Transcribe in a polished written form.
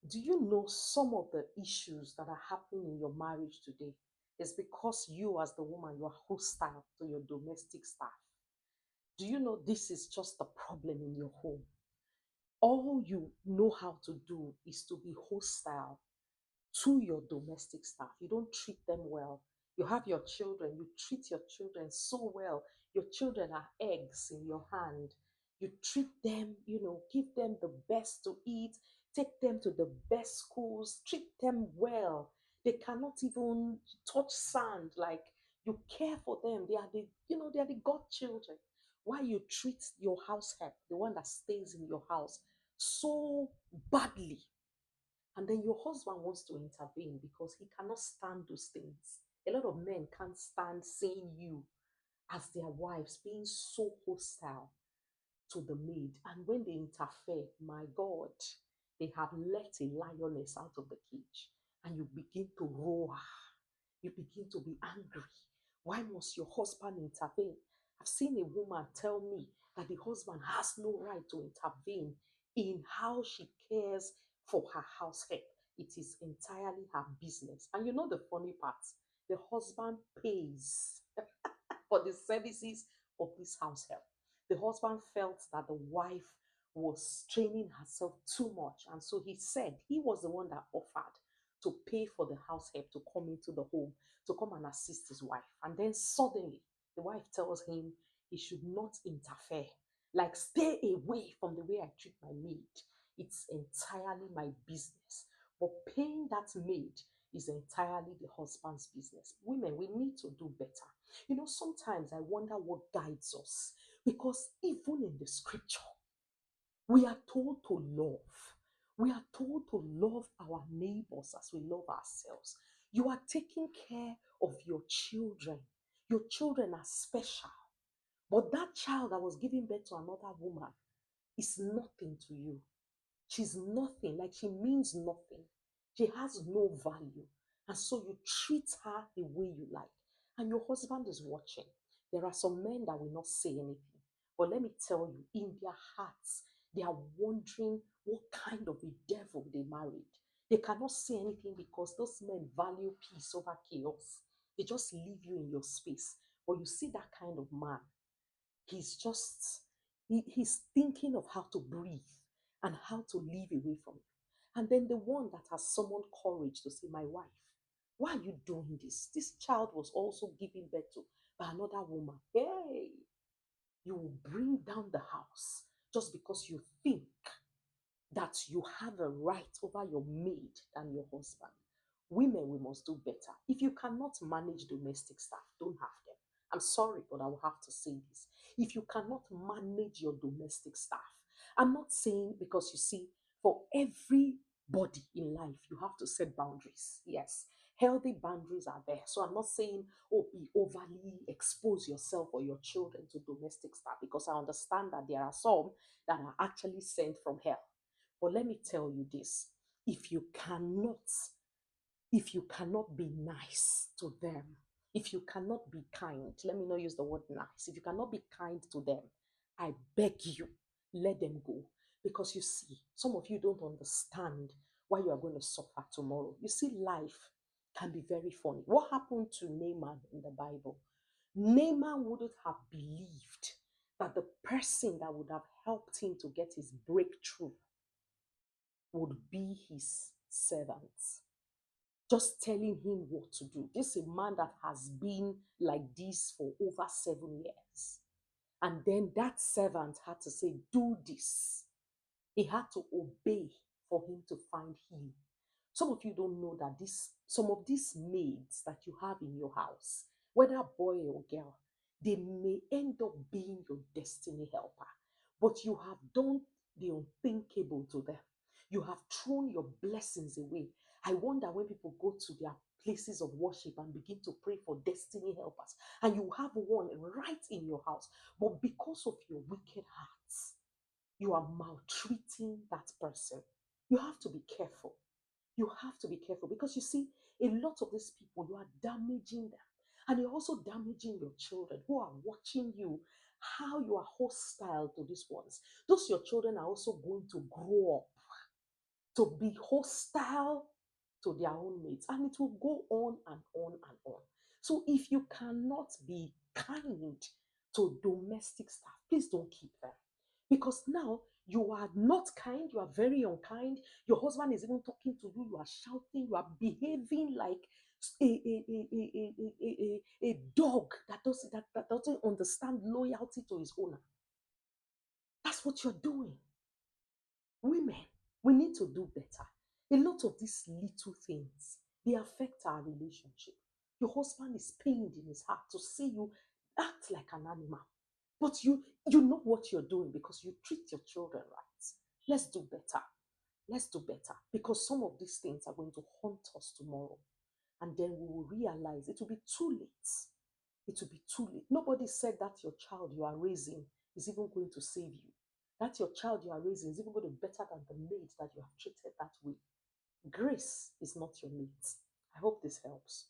Do you know some of the issues that are happening in your marriage today is because you, as the woman, you are hostile to your domestic staff? Do you know this is just a problem in your home? All you know how to do is to be hostile to your domestic staff. You don't treat them well. You have your children, you treat your children so well. Your children are eggs in your hand. You treat them, give them the best to eat, take them to the best schools, treat them well. They cannot even touch sand. Like, you care for them. They are the godchildren. Why you treat your house help, the one that stays in your house, so badly, and then your husband wants to intervene because he cannot stand those things. A lot of men can't stand seeing you as their wives being so hostile to the maid. And when they interfere, my God, they have let a lioness out of the cage. And you begin to roar. You begin to be angry. Why must your husband intervene? I've seen a woman tell me that the husband has no right to intervene in how she cares for her house help. It is entirely her business. And you know the funny part? The husband pays for the services of this house help. The husband felt that the wife was straining herself too much. And so he said he was the one that offered to pay for the house help to come into the home, to come and assist his wife. And then suddenly, the wife tells him he should not interfere. Like, stay away from the way I treat my maid. It's entirely my business. But paying that maid is entirely the husband's business. Women, we need to do better. Sometimes I wonder what guides us, because even in the scripture, we are told to love. We are told to love our neighbors as we love ourselves. You are taking care of your children. Your children are special. But that child that was giving birth to another woman is nothing to you. She's nothing, like she means nothing. She has no value. And so you treat her the way you like. And your husband is watching. There are some men that will not say anything. But let me tell you, in their hearts, they are wondering what kind of a devil they married. They cannot say anything because those men value peace over chaos. They just leave you in your space. But you see that kind of man, he's just he's thinking of how to breathe and how to live away from you. And then the one that has summoned courage to say, my wife, why are you doing this? This child was also given birth to by another woman. Hey, you will bring down the house just because you think that you have a right over your maid than your husband. Women, we must do better. If you cannot manage domestic staff, don't have them. I'm sorry, but I will have to say this. If you cannot manage your domestic staff, I'm not saying, because you see, for everybody in life, you have to set boundaries. Yes, healthy boundaries are there. So I'm not saying, oh, be overly expose yourself or your children to domestic staff, because I understand that there are some that are actually sent from hell. But let me tell you this, if you cannot, if you cannot be nice to them, if you cannot be kind, let me not use the word nice, if you cannot be kind to them, I beg you, let them go. Because you see, some of you don't understand why you are going to suffer tomorrow. You see, life can be very funny. What happened to Naaman in the Bible? Naaman wouldn't have believed that the person that would have helped him to get his breakthrough would be his servant, just telling him what to do. This is a man that has been like this for over 7 years. And then that servant had to say, do this. He had to obey for him to find healing. Some of you don't know that some of these maids that you have in your house, whether boy or girl, they may end up being your destiny helper. But you have done the unthinkable to them. You have thrown your blessings away. I wonder when people go to their places of worship and begin to pray for destiny helpers, and you have one right in your house, but because of your wicked hearts, you are maltreating that person. You have to be careful. You have to be careful, because you see, a lot of these people, you are damaging them. And you're also damaging your children who are watching you, how you are hostile to these ones. Those your children are also going to grow up to be hostile to their own mates. And it will go on and on and on. So if you cannot be kind to domestic staff, please don't keep them. Because now you are not kind, you are very unkind. Your husband is even talking to you, you are shouting, you are behaving like a dog that doesn't understand loyalty to his owner. That's what you're doing. Women, we need to do better. A lot of these little things, they affect our relationship. Your husband is pained in his heart to see you act like an animal. But you know what you're doing because you treat your children right. Let's do better. Let's do better because some of these things are going to haunt us tomorrow. And then we will realize it will be too late. It will be too late. Nobody said that your child you are raising is even going to save you. That your child you are raising is even going to be better than the maid that you have treated that way. Grace is not your mate. I hope this helps.